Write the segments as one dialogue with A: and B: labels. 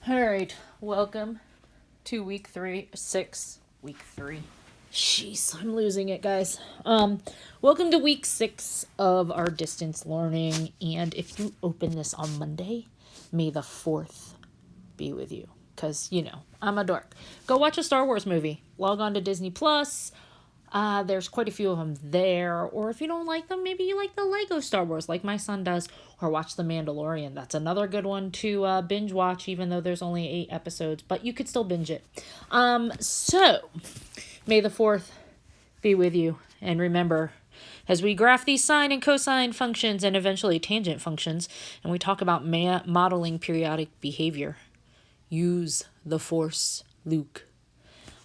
A: All right, welcome to week 6. Week 3. Jeez, I'm losing it, guys. Welcome to week 6 of our distance learning. And if you open this on Monday, may the 4th be with you. Because, I'm a dork. Go watch a Star Wars movie. Log on to Disney Plus. There's quite a few of them there. Or if you don't like them, maybe you like the Lego Star Wars like my son does. Or watch The Mandalorian. That's another good one to binge watch, even though there's only 8 episodes. But you could still binge it. So, may the 4th be with you. And remember, as we graph these sine and cosine functions and eventually tangent functions, and we talk about modeling periodic behavior, use the Force, Luke.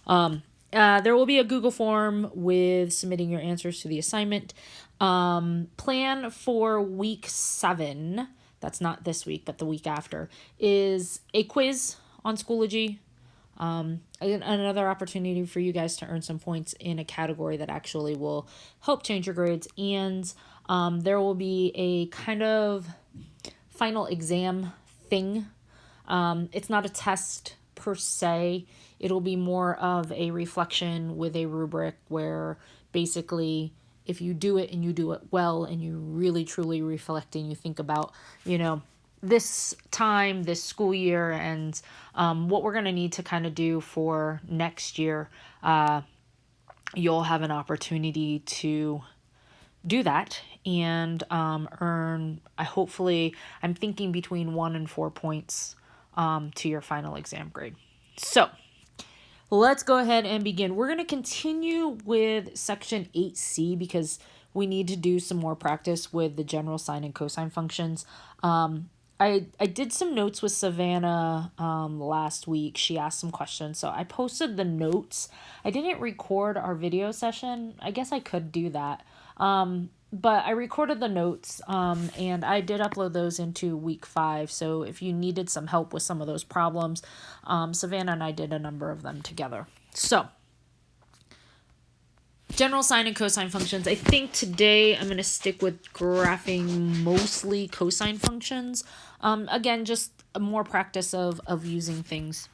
A: There will be a Google form with submitting your answers to the assignment. Plan for week 7, that's not this week, but the week after, is a quiz on Schoology. Another opportunity for you guys to earn some points in a category that actually will help change your grades. And there will be a kind of final exam thing. It's not a test per se. It'll be more of a reflection with a rubric where basically if you do it and you do it well and you really truly reflect and you think about, this time, this school year, and what we're going to need to kind of do for next year, you'll have an opportunity to do that and earn, I'm thinking between 1 and 4 points to your final exam grade. So let's go ahead and begin. We're going to continue with section 8C because we need to do some more practice with the general sine and cosine functions. I did some notes with Savannah last week. She asked some questions, so I posted the notes. I didn't record our video session. I guess I could do that. But I recorded the notes, and I did upload those into week 5. So if you needed some help with some of those problems, Savannah and I did a number of them together. So, general sine and cosine functions. I think today I'm going to stick with graphing mostly cosine functions. Again, just more practice of using things.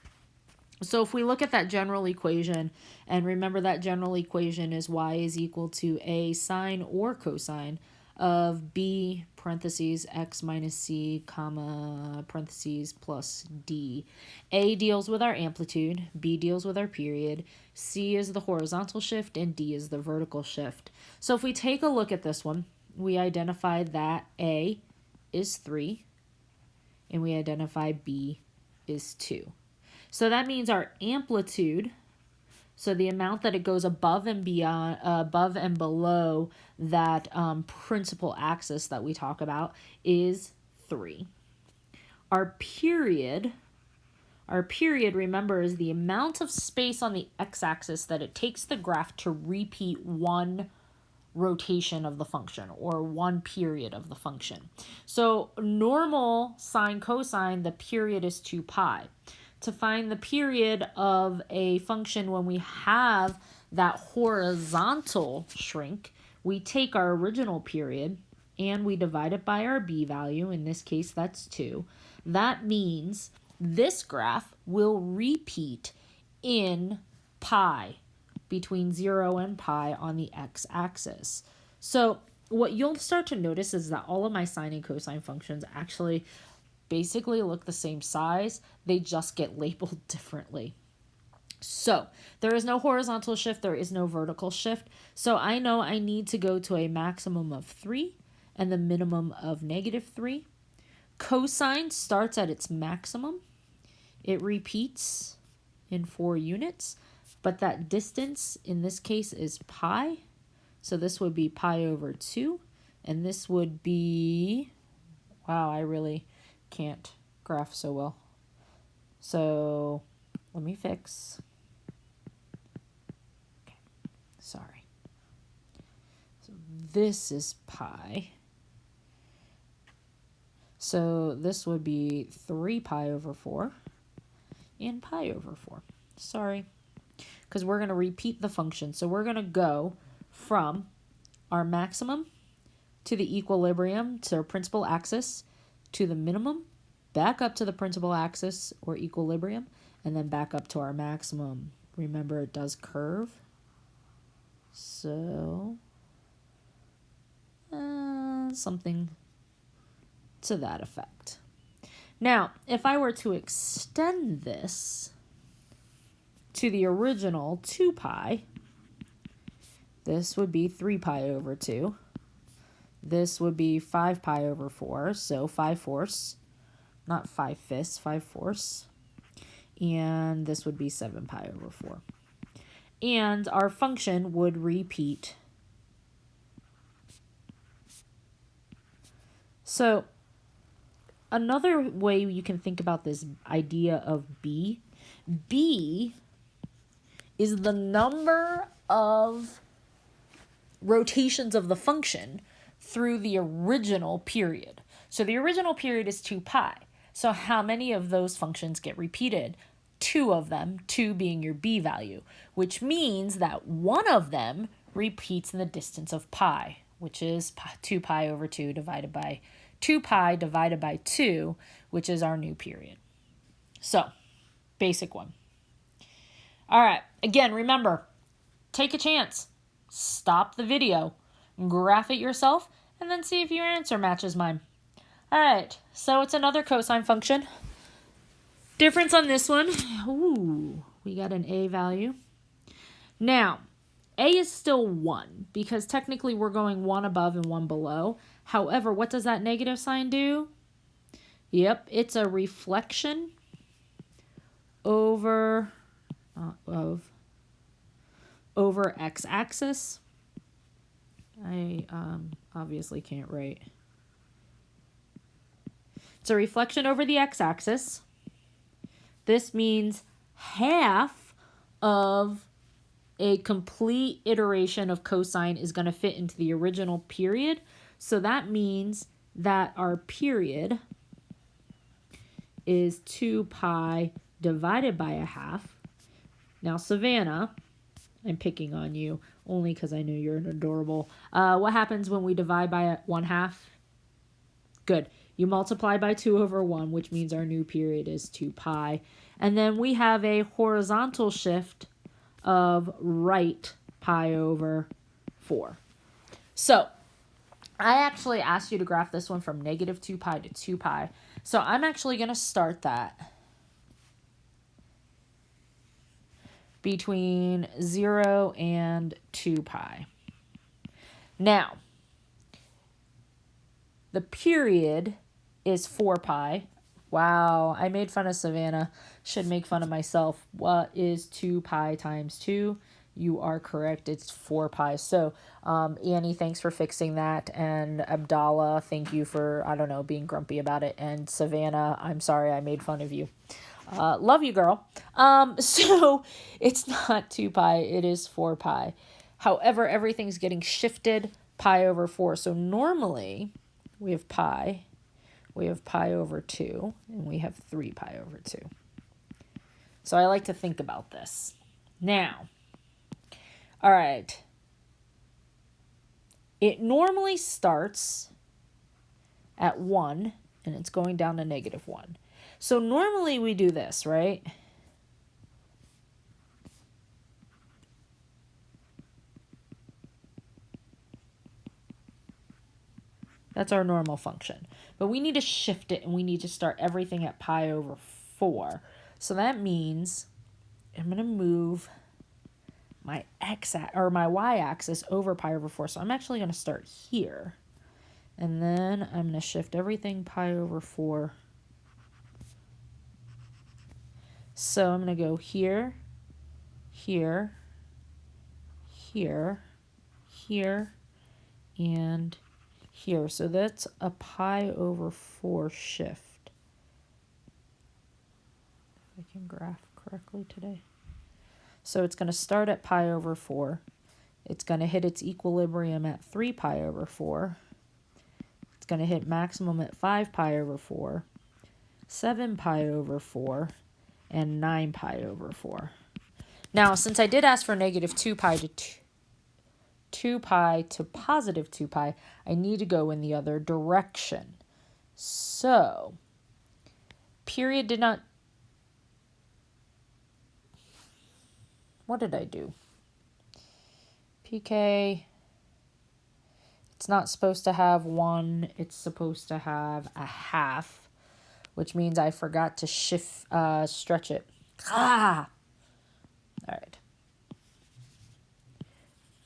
A: So if we look at that general equation, and remember that general equation is y is equal to a sine or cosine of b parentheses x minus c comma parentheses plus d. A deals with our amplitude, b deals with our period, c is the horizontal shift, and d is the vertical shift. So if we take a look at this one, we identified that a is 3, and we identify b is 2. So that means our amplitude, so the amount that it goes above and below that principal axis that we talk about, is 3. Our period, remember, is the amount of space on the x-axis that it takes the graph to repeat one rotation of the function or one period of the function. So normal sine cosine, the period is 2 pi. To find the period of a function when we have that horizontal shrink, we take our original period and we divide it by our b value. In this case, that's 2. That means this graph will repeat in pi, between 0 and pi on the x-axis. So what you'll start to notice is that all of my sine and cosine functions actually basically look the same size. They just get labeled differently. So there is no horizontal shift. There is no vertical shift. So I know I need to go to a maximum of 3 and the minimum of -3. Cosine starts at its maximum. It repeats in 4 units, but that distance in this case is pi. So this would be pi over 2, and this would be, wow, I really can't graph so well. So let me fix. Okay, sorry. So this is pi. So this would be 3 pi over 4 and pi over 4. Sorry, because we're going to repeat the function. So we're going to go from our maximum to the equilibrium, to our principal axis, to the minimum, back up to the principal axis or equilibrium, and then back up to our maximum. Remember, it does curve. So, something to that effect. Now, if I were to extend this to the original 2 pi, this would be 3 pi over 2. This would be 5 pi over 4, so 5/4, not 5/5, 5/4. And this would be 7 pi over 4. And our function would repeat. So another way you can think about this idea of b is the number of rotations of the function through the original period. So the original period is 2 pi. So how many of those functions get repeated? 2 of them, 2 being your b value, which means that one of them repeats in the distance of pi, which is 2 pi over 2 divided by 2 pi divided by 2, which is our new period. So, basic one. All right, again, remember, take a chance. Stop the video, graph it yourself, and then see if your answer matches mine. All right, so it's another cosine function. Difference on this one, ooh, we got an a value. Now, a is still 1 because technically we're going 1 above and 1 below. However, what does that negative sign do? Yep, it's a reflection over x-axis. I obviously can't write. It's a reflection over the x-axis. This means half of a complete iteration of cosine is going to fit into the original period. So that means that our period is 2 pi divided by a half. Now, Savannah, I'm picking on you only because I know you're an adorable. What happens when we divide by 1/2? Good. You multiply by 2 over 1, which means our new period is 2 pi. And then we have a horizontal shift of right pi over 4. So, I actually asked you to graph this one from negative 2 pi to 2 pi. So, I'm actually going to start that between 0 and 2 pi. Now, the period is 4 pi. Wow, I made fun of Savannah. Should make fun of myself. What is 2 pi times 2? You are correct. It's 4 pi. So, Annie, thanks for fixing that. And Abdallah, thank you for, being grumpy about it. And Savannah, I'm sorry I made fun of you. Love you, girl. So, it's not 2 pi. It is 4 pi. However, everything's getting shifted pi over 4. So, normally, we have pi over 2, and we have 3 pi over 2. So I like to think about this. Now, all right, it normally starts at 1, and it's going down to negative 1. So normally we do this, right? That's our normal function. But we need to shift it, and we need to start everything at pi over 4. So that means I'm going to move my my y-axis over pi over 4. So I'm actually going to start here. And then I'm going to shift everything pi over 4. So I'm going to go here, here, here, here, and here. So that's a pi over 4 shift. If I can graph correctly today. So it's going to start at pi over 4. It's going to hit its equilibrium at 3 pi over 4. It's going to hit maximum at 5 pi over 4, 7 pi over 4, and 9 pi over 4. Now, since I did ask for negative 2 pi to 2 pi to positive 2 pi, I need to go in the other direction. So, period did not... What did I do? PK... It's not supposed to have 1. It's supposed to have a half, which means I forgot to stretch it. All right.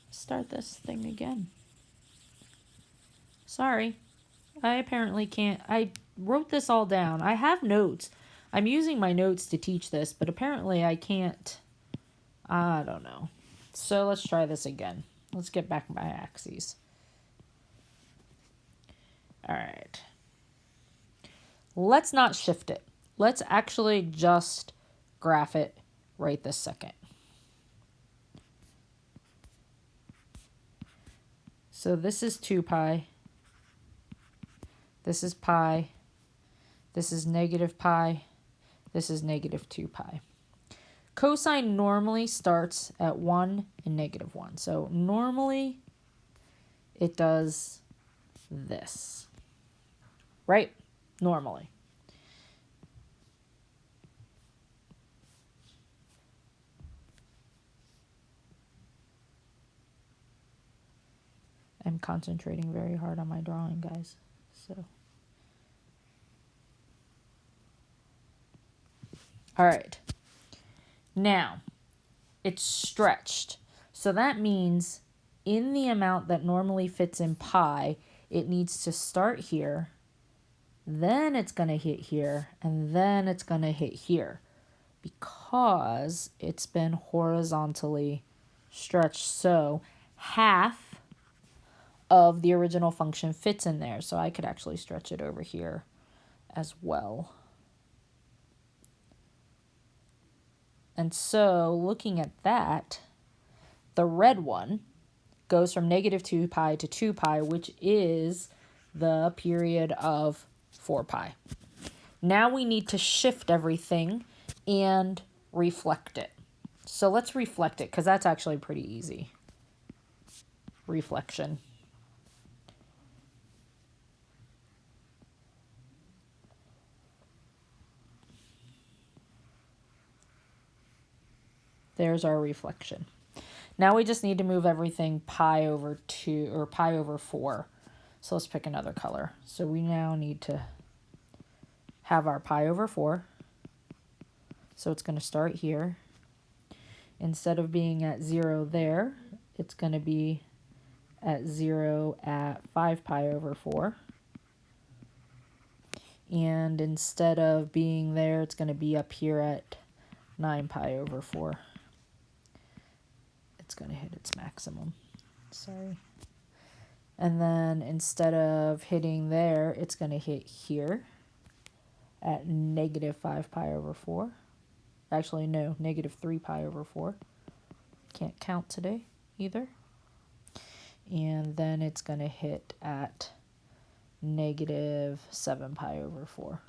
A: Start this thing again. Sorry. I apparently can't. I wrote this all down. I have notes. I'm using my notes to teach this, but apparently I can't. I don't know. So let's try this again. Let's get back my axes. All right. Let's not shift it. Let's actually just graph it right this second. So this is 2 pi. This is pi. This is negative pi. This is negative 2 pi. Cosine normally starts at 1 and negative 1. So normally it does this. Right? Normally. I'm concentrating very hard on my drawing, guys. So. All right. Now, it's stretched. So that means in the amount that normally fits in pi, it needs to start here. Then it's going to hit here, and then it's going to hit here because it's been horizontally stretched. So half of the original function fits in there. So I could actually stretch it over here as well. And so looking at that, the red one goes from negative 2 pi to 2 pi, which is the period of 4 pi. Now we need to shift everything and reflect it. So let's reflect it because that's actually pretty easy. Reflection. There's our reflection. Now we just need to move everything pi over 2 or pi over 4. So let's pick another color. So we now need to have our pi over 4. So it's going to start here. Instead of being at 0 there, it's going to be at 0 at 5 pi over 4. And instead of being there, it's going to be up here at 9 pi over 4. It's going to hit its maximum. Sorry. And then instead of hitting there, it's going to hit here at negative 5 pi over 4. Actually, no, negative 3 pi over 4. Can't count today either. And then it's going to hit at negative 7 pi over 4.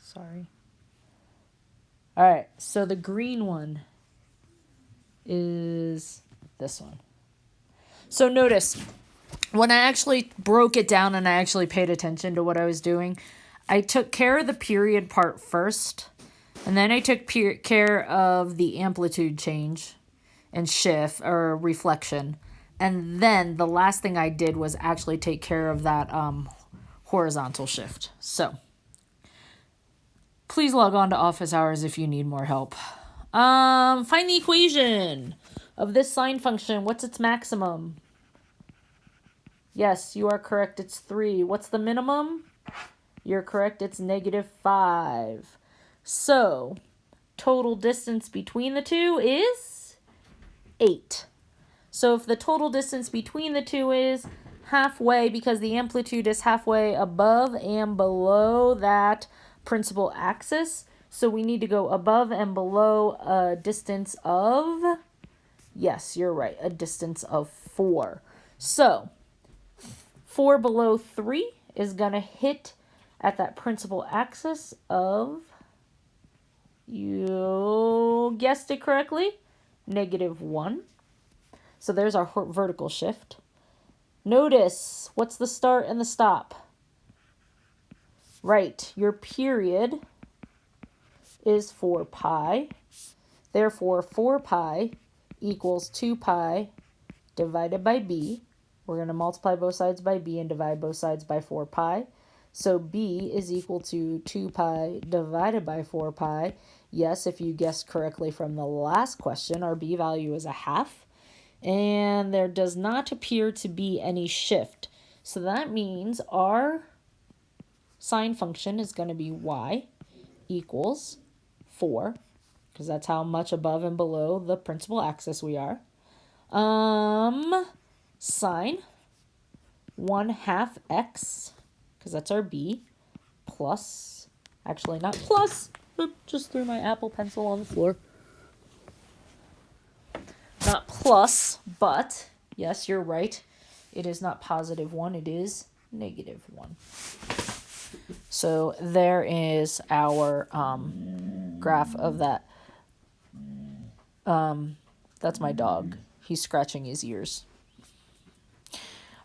A: Sorry. All right, so the green one is this one. So notice, when I actually broke it down and I actually paid attention to what I was doing, I took care of the period part first, and then I took care of the amplitude change and shift or reflection. And then the last thing I did was actually take care of that horizontal shift. So please log on to office hours if you need more help. Find the equation of this sine function. What's its maximum? Yes, you are correct. It's 3. What's the minimum? You're correct. It's negative 5. So total distance between the two is 8. So if the total distance between the two is halfway, because the amplitude is halfway above and below that principal axis, so we need to go above and below a distance of, yes, you're right, a distance of 4. So 4 below 3 is going to hit at that principal axis of, you guessed it correctly, negative 1. So there's our vertical shift. Notice, what's the start and the stop? Right, your period is 4 pi. Therefore, 4 pi equals 2 pi divided by b. We're going to multiply both sides by b and divide both sides by 4 pi. So b is equal to 2 pi divided by 4 pi. Yes, if you guessed correctly from the last question, our b value is a half. And there does not appear to be any shift. So that means our sine function is going to be y equals 4, because that's how much above and below the principal axis we are. Sine 1/2 x, because that's our b, plus, actually not plus, just threw my Apple Pencil on the floor. Not plus, but, yes, you're right. It is not +1, it is -1. So there is our graph of that. That's my dog. He's scratching his ears.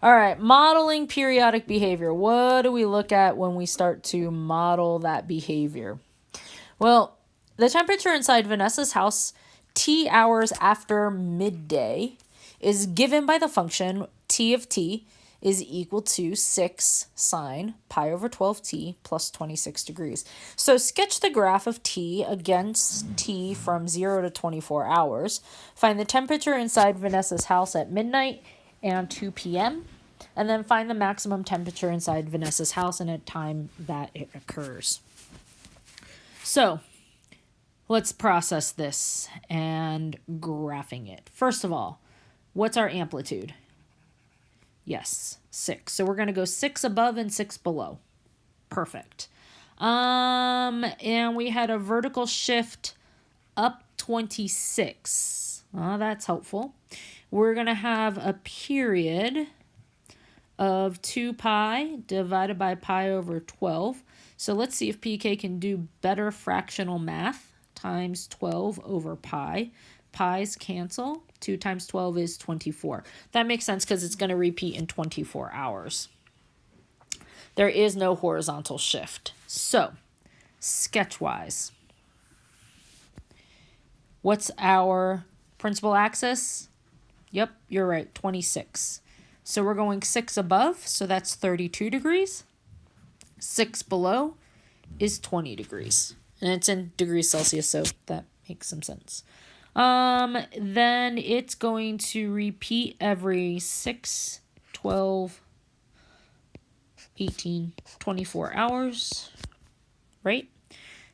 A: All right, modeling periodic behavior. What do we look at when we start to model that behavior? Well, the temperature inside Vanessa's house T hours after midday is given by the function T of t is equal to 6 sine pi over 12t plus 26 degrees. So sketch the graph of t against t from 0 to 24 hours. Find the temperature inside Vanessa's house at midnight and 2 p.m. And then find the maximum temperature inside Vanessa's house and at time that it occurs. So let's process this and graphing it. First of all, what's our amplitude? Yes, 6. So we're going to go 6 above and 6 below. Perfect. And we had a vertical shift up 26. That's helpful. We're going to have a period of 2 pi divided by pi over 12. So let's see if PK can do better fractional math. Times 12 over pi. Pi's cancel. 2 times 12 is 24. That makes sense because it's going to repeat in 24 hours. There is no horizontal shift. So, sketch-wise, what's our principal axis? Yep, you're right, 26. So we're going 6 above, so that's 32 degrees. 6 below is 20 degrees. And it's in degrees Celsius, so that makes some sense. Then it's going to repeat every 6, 12, 18, 24 hours, right?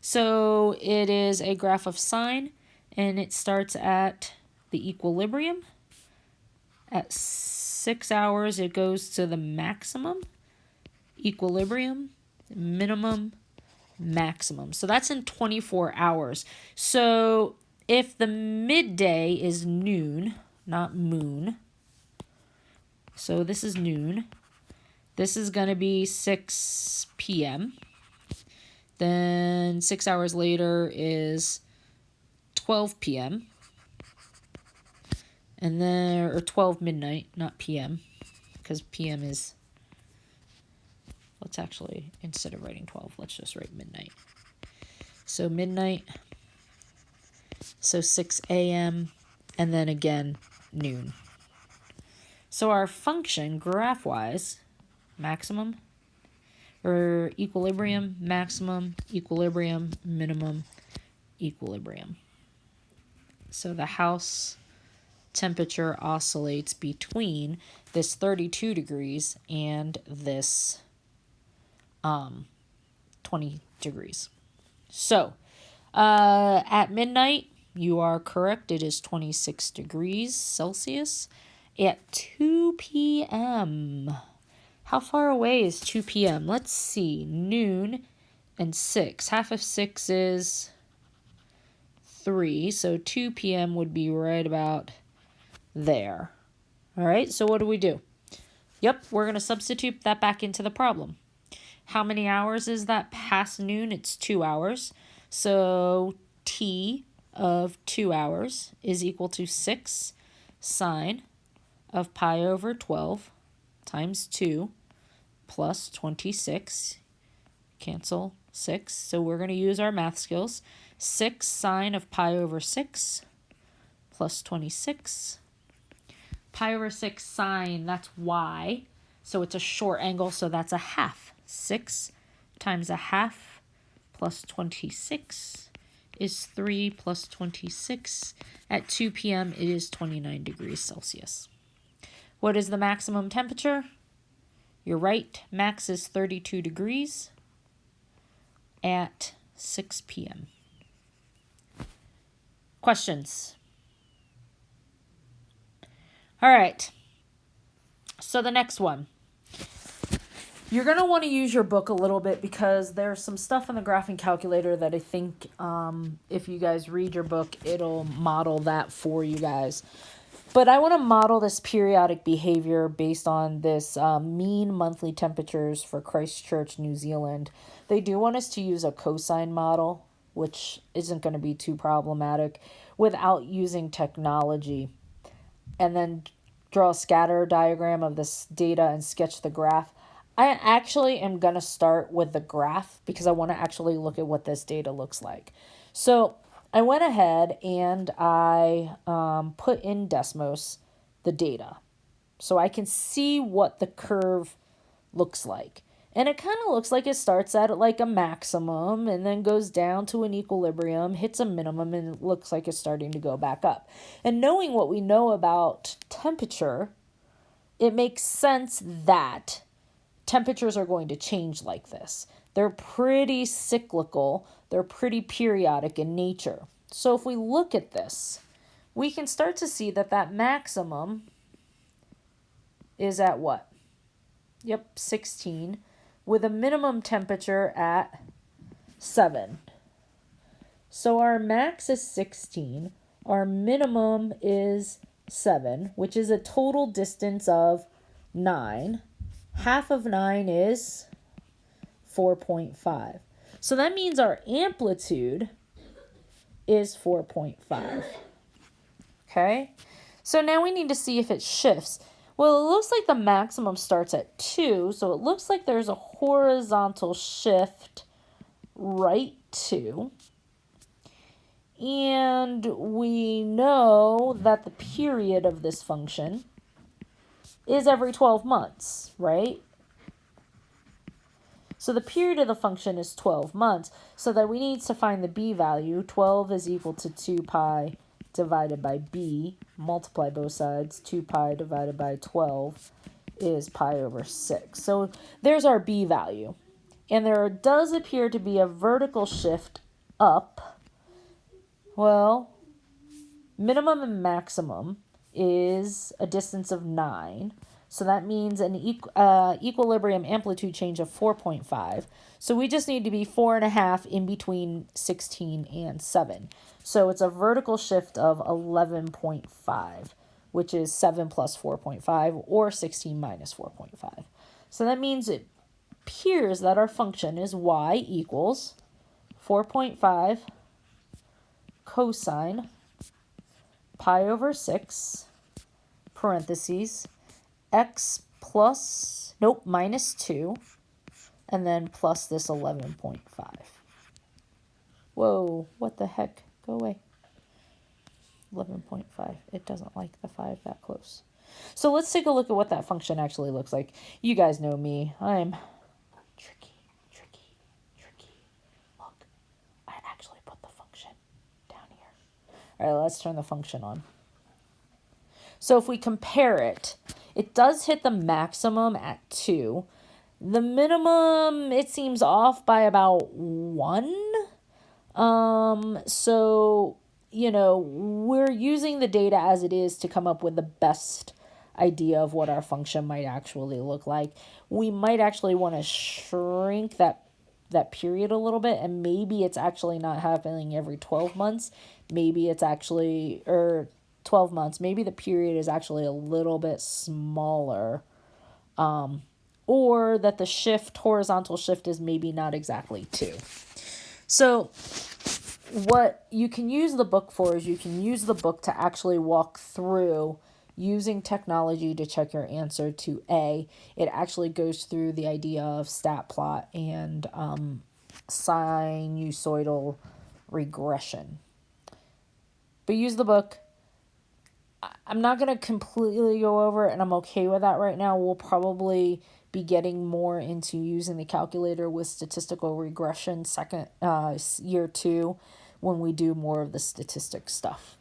A: So it is a graph of sine, and it starts at the equilibrium. At 6 hours, it goes to the maximum, equilibrium, minimum, maximum. So that's in 24 hours. So if the midday is noon, not moon, so this is noon, this is going to be 6 p.m. Then 6 hours later is 12 p.m. And then, or 12 midnight, not p.m., because p.m. is, let's actually, instead of writing 12, let's just write midnight. So midnight, so 6 a.m., and then again, noon. So our function, graph-wise, maximum, or equilibrium, maximum, equilibrium, minimum, equilibrium. So the house temperature oscillates between this 32 degrees and this 20 degrees. So at midnight, you are correct. It is 26 degrees Celsius. At 2 p.m., how far away is 2 p.m.? Let's see. Noon and 6. Half of 6 is 3. So 2 p.m. would be right about there. All right, so what do? Yep, we're going to substitute that back into the problem. How many hours is that past noon? It's 2 hours. So T of 2 hours is equal to 6 sine of pi over 12 times 2 plus 26. Cancel 6. So we're going to use our math skills. 6 sine of pi over 6 plus 26. Pi over 6 sine, that's y. So it's a short angle, so that's a half. 6 times a half plus 26 is 3 plus 26. At 2 p.m., it is 29 degrees Celsius. What is the maximum temperature? You're right, max is 32 degrees at 6 p.m. Questions? All right, so the next one. You're going to want to use your book a little bit because there's some stuff in the graphing calculator that I think if you guys read your book, it'll model that for you guys. But I want to model this periodic behavior based on this mean monthly temperatures for Christchurch, New Zealand. They do want us to use a cosine model, which isn't going to be too problematic, without using technology. And then draw a scatter diagram of this data and sketch the graph. I actually am going to start with the graph because I want to actually look at what this data looks like. So I went ahead and I put in Desmos the data so I can see what the curve looks like. And it kind of looks like it starts at like a maximum and then goes down to an equilibrium, hits a minimum, and it looks like it's starting to go back up. And knowing what we know about temperature, it makes sense that temperatures are going to change like this. They're pretty cyclical. They're pretty periodic in nature. So if we look at this, we can start to see that that maximum is at what? Yep, 16, with a minimum temperature at 7. So our max is 16. Our minimum is 7, which is a total distance of 9. Half of 9 is 4.5. So that means our amplitude is 4.5. Okay? So now we need to see if it shifts. Well, it looks like the maximum starts at 2, so it looks like there's a horizontal shift right 2. And we know that the period of this function is every 12 months, right? So the period of the function is 12 months, so that we need to find the b value. 12 is equal to 2 pi divided by b, multiply both sides. 2 pi divided by 12 is pi over 6. So there's our b value. And there does appear to be a vertical shift up. Well, minimum and maximum is a distance of 9. So that means an equilibrium amplitude change of 4.5. So we just need to be 4.5 in between 16 and 7. So it's a vertical shift of 11.5, which is 7 plus 4.5 or 16 minus 4.5. So that means it appears that our function is y equals 4.5 cosine pi over 6 parentheses x plus, minus 2, and then plus this 11.5. Whoa, what the heck? Go away. 11.5. It doesn't like the 5 that close. So let's take a look at what that function actually looks like. You guys know me. I'm tricky. Look, I actually put the function down here. All right, let's turn the function on. So if we compare it, it does hit the maximum at 2. The minimum, it seems off by about 1. So, we're using the data as it is to come up with the best idea of what our function might actually look like. We might actually want to shrink that period a little bit, and maybe it's actually not happening every 12 months. Maybe it's actually, 12 months, maybe the period is actually a little bit smaller, or that the horizontal shift is maybe not exactly 2. So what you can use the book for is you can use the book to actually walk through using technology to check your answer to A. It actually goes through the idea of stat plot and sinusoidal regression. But use the book. I'm not going to completely go over it, and I'm okay with that right now. We'll probably be getting more into using the calculator with statistical regression second year 2 when we do more of the statistics stuff.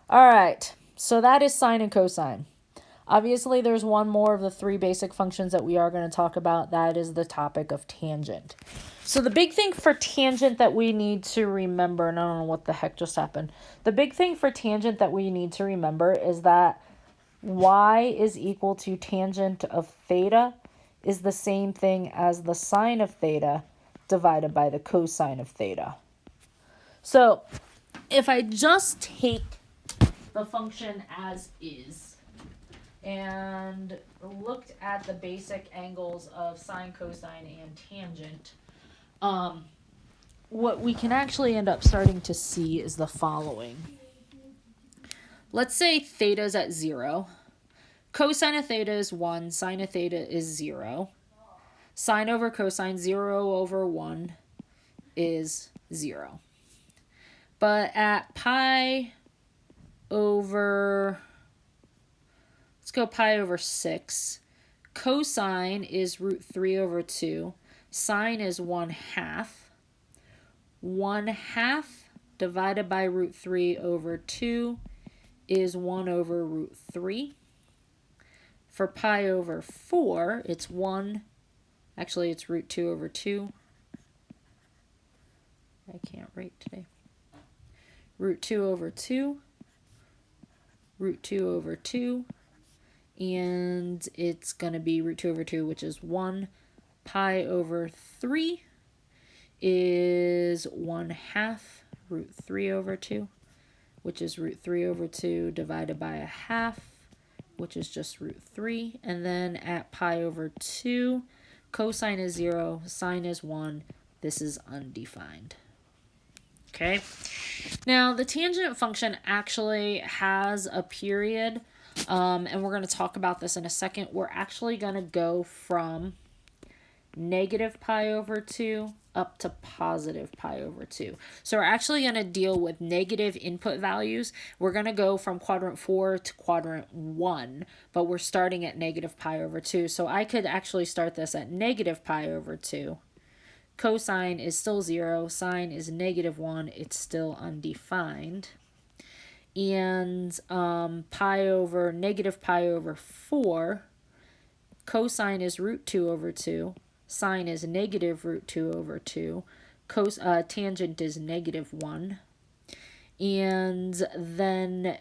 A: All right, so that is sine and cosine. Obviously, there's one more of the 3 basic functions that we are going to talk about. That is the topic of tangent. So the big thing for tangent that we need to remember, and I don't know what the heck just happened. The big thing for tangent that we need to remember is that y is equal to tangent of theta is the same thing as the sine of theta divided by the cosine of theta. So if I just take the function as is and looked at the basic angles of sine, cosine, and tangent, what we can actually end up starting to see is the following. Let's say theta is at 0. Cosine of theta is 1. Sine of theta is 0. Sine over cosine, 0 over 1 is 0. But at pi over, let's go pi over 6. Cosine is root 3 over 2. Sine is 1/2. 1/2 divided by root 3 over 2 is 1 over root 3. For pi over 4, it's 1. Actually, it's root 2 over 2. I can't write today. Root 2 over 2. Root 2 over 2. And it's going to be root 2 over 2, which is 1. Pi over 3 is 1/2 root 3 over 2, which is root 3 over 2 divided by 1/2, which is just root 3. And then at pi over 2, cosine is 0, sine is 1. This is undefined. Okay. Now, the tangent function actually has a period, and we're going to talk about this in a second. We're actually going to go from negative pi over 2 up to positive pi over 2. So we're actually going to deal with negative input values. We're going to go from quadrant 4 to quadrant 1, but we're starting at negative pi over 2. So I could actually start this at negative pi over 2. Cosine is still 0. Sine is negative 1. It's still undefined. And negative pi over 4, cosine is root 2 over 2. Sine is negative root 2 over 2. Tangent is negative 1. And then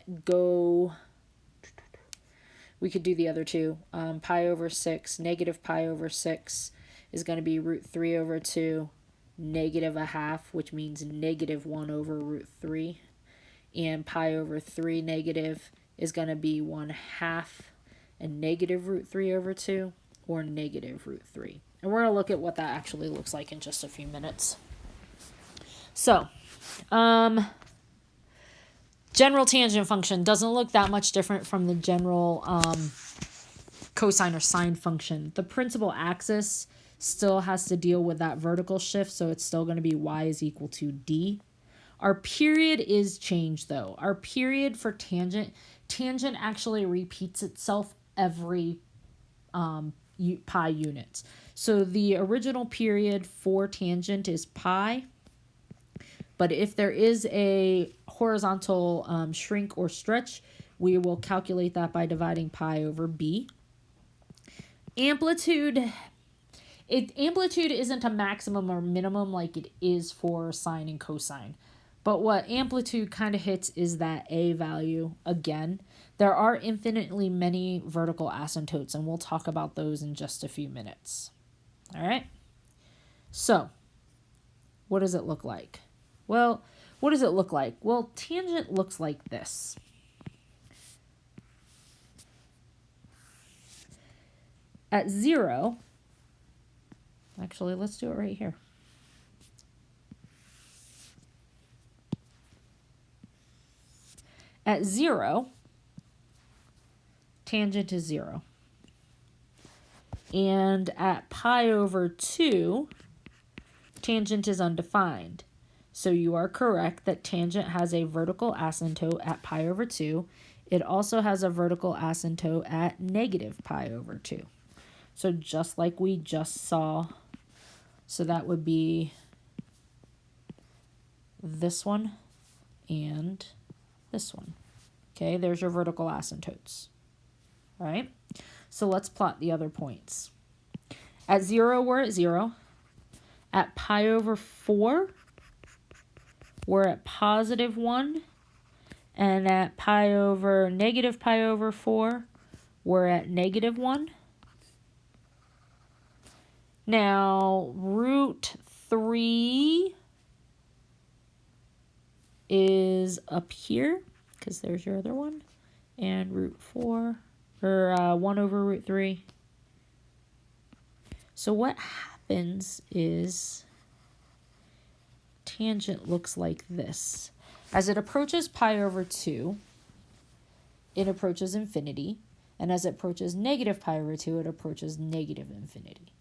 A: we could do the other two. Pi over 6, negative pi over 6 is going to be root 3 over 2, negative 1/2, which means negative 1 over root 3. And pi over 3 negative is going to be 1/2 and negative root 3 over 2, or negative root 3. And we're going to look at what that actually looks like in just a few minutes. So, general tangent function doesn't look that much different from the general cosine or sine function. The principal axis still has to deal with that vertical shift, so it's still going to be y is equal to d. Our period is changed, though. Our period for tangent actually repeats itself every pi units. So the original period for tangent is pi, but if there is a horizontal shrink or stretch, we will calculate that by dividing pi over b. Amplitude isn't a maximum or minimum like it is for sine and cosine. But what amplitude kind of hits is that a value again. There are infinitely many vertical asymptotes, and we'll talk about those in just a few minutes. All right? So, what does it look like? Well, what does it look like? Well, tangent looks like this. At 0, actually, let's do it right here. At 0, tangent is 0. And at pi over 2, tangent is undefined. So you are correct that tangent has a vertical asymptote at pi over 2. It also has a vertical asymptote at negative pi over 2. So just like we just saw, so that would be this one and this one. Okay, there's your vertical asymptotes. All right, so let's plot the other points. At 0, we're at 0. At pi over 4, we're at positive 1. And at negative pi over 4, we're at negative 1. Now, root 3 is up here, because there's your other one. And root 4, or 1 over root 3. So what happens is tangent looks like this. As it approaches pi over 2, it approaches infinity. And as it approaches negative pi over 2, it approaches negative infinity.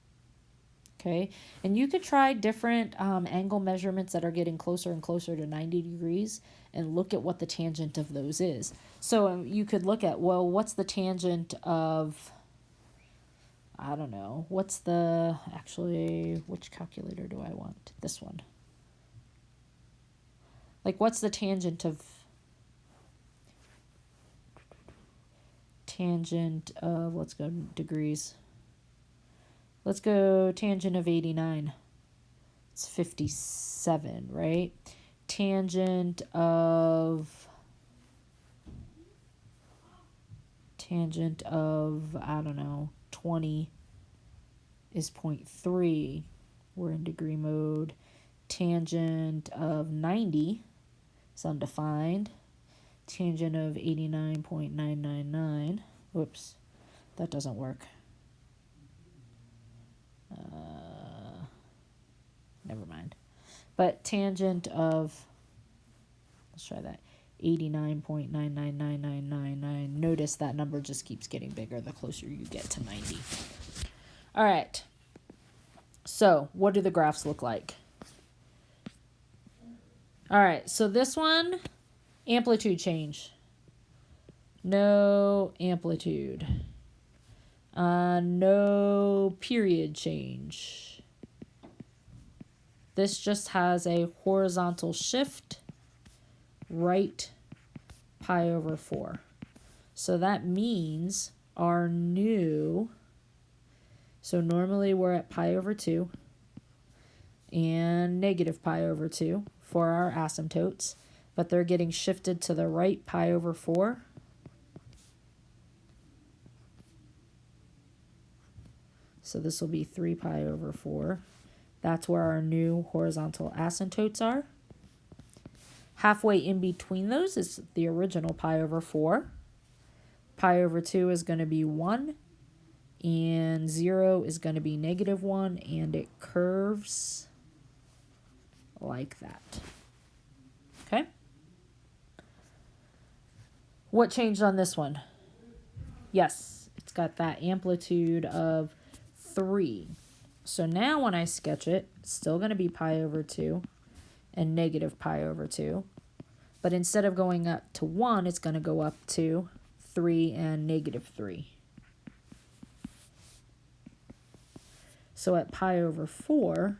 A: Okay, and you could try different angle measurements that are getting closer and closer to 90 degrees and look at what the tangent of those is. So you could look at, well, what's the tangent of, I don't know, what's the, actually, which calculator do I want? This one. Like, what's the tangent of, let's go degrees. Let's go tangent of 89. It's 57, right? Tangent of, I don't know, 20 is 0.3. We're in degree mode. Tangent of 90 is undefined. Tangent of 89.999. Whoops, that doesn't work. Never mind. But tangent of, let's try that, 89.999999. Notice that number just keeps getting bigger the closer you get to 90. All right. So what do the graphs look like? All right. So this one, amplitude change. No amplitude. No period change. This just has a horizontal shift, right pi over 4. So that means our new, so normally we're at pi over 2 and negative pi over 2 for our asymptotes, but they're getting shifted to the right pi over 4. So this will be 3 pi over 4. That's where our new horizontal asymptotes are. Halfway in between those is the original pi over 4. Pi over 2 is going to be 1. And 0 is going to be negative 1. And it curves like that. Okay? What changed on this one? Yes, it's got that amplitude of 3. So now when I sketch it, it's still going to be pi over 2 and negative pi over 2. But instead of going up to 1, it's going to go up to 3 and negative 3. So at pi over 4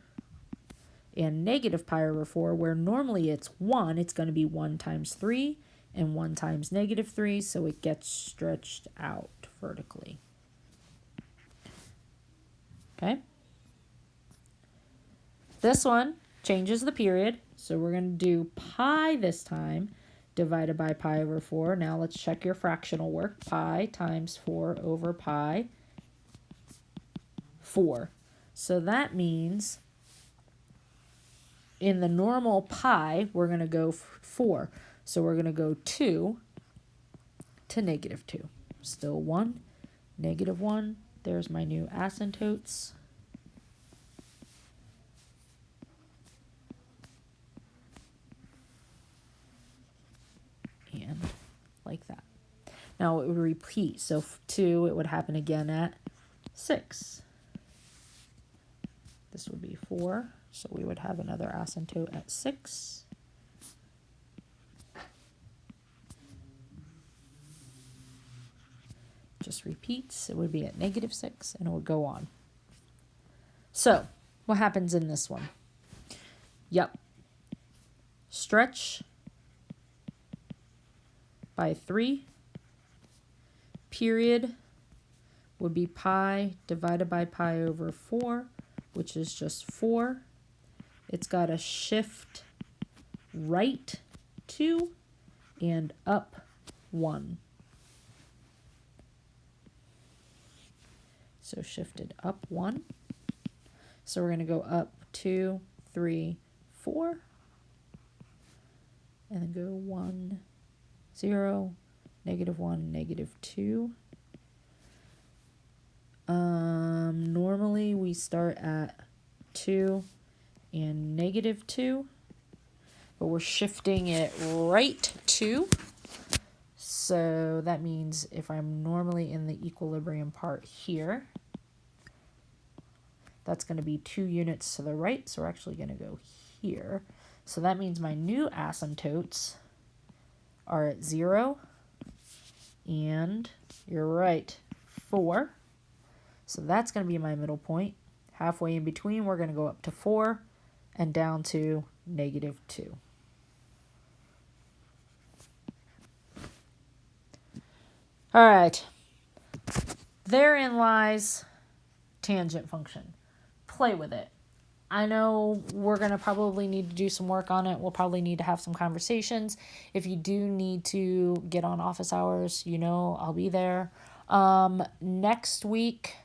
A: and negative pi over 4, where normally it's 1, it's going to be 1 times 3 and 1 times negative 3, so it gets stretched out vertically. Okay? This one changes the period, so we're going to do pi this time divided by pi over 4. Now let's check your fractional work. Pi times 4 over pi 4. So that means in the normal pi, we're going to go 4. So we're going to go 2 to negative 2. Still 1, negative 1. There's my new asymptotes. And like that. Now it would repeat. So 2, it would happen again at 6. This would be 4. So we would have another asymptote at 6. Just repeats. It would be at -6, and it would go on. So what happens in this one? Yep. Stretch by 3. Period would be pi divided by pi over 4, which is just 4. It's got to shift right 2 and up 1. So shifted up 1. So we're going to go up 2, 3, 4. And then go 1, 0, -1, -2. Normally we start at 2 and -2, but we're shifting it right 2. So that means if I'm normally in the equilibrium part here, that's going to be 2 units to the right. So we're actually going to go here. So that means my new asymptotes are at 0 and, you're right, 4. So that's going to be my middle point. Halfway in between, we're going to go up to 4 and down to -2. All right. Therein lies tangent function. Play with it. I know we're going to probably need to do some work on it. We'll probably need to have some conversations. If you do need to get on office hours, I'll be there. Next week,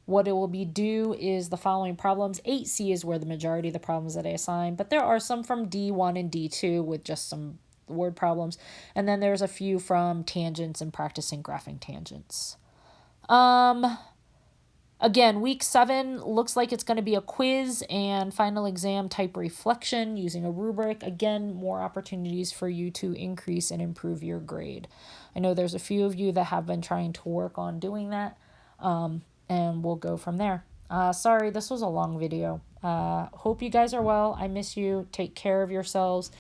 A: what it will be due is the following problems. 8C is where the majority of the problems that I assign, but there are some from D1 and D2 with just some word problems. And then there's a few from tangents and practicing graphing tangents. Again, week 7 looks like it's going to be a quiz and final exam type reflection using a rubric. Again, more opportunities for you to increase and improve your grade. I know there's a few of you that have been trying to work on doing that, and we'll go from there. Sorry, this was a long video. Hope you guys are well. I miss you. Take care of yourselves.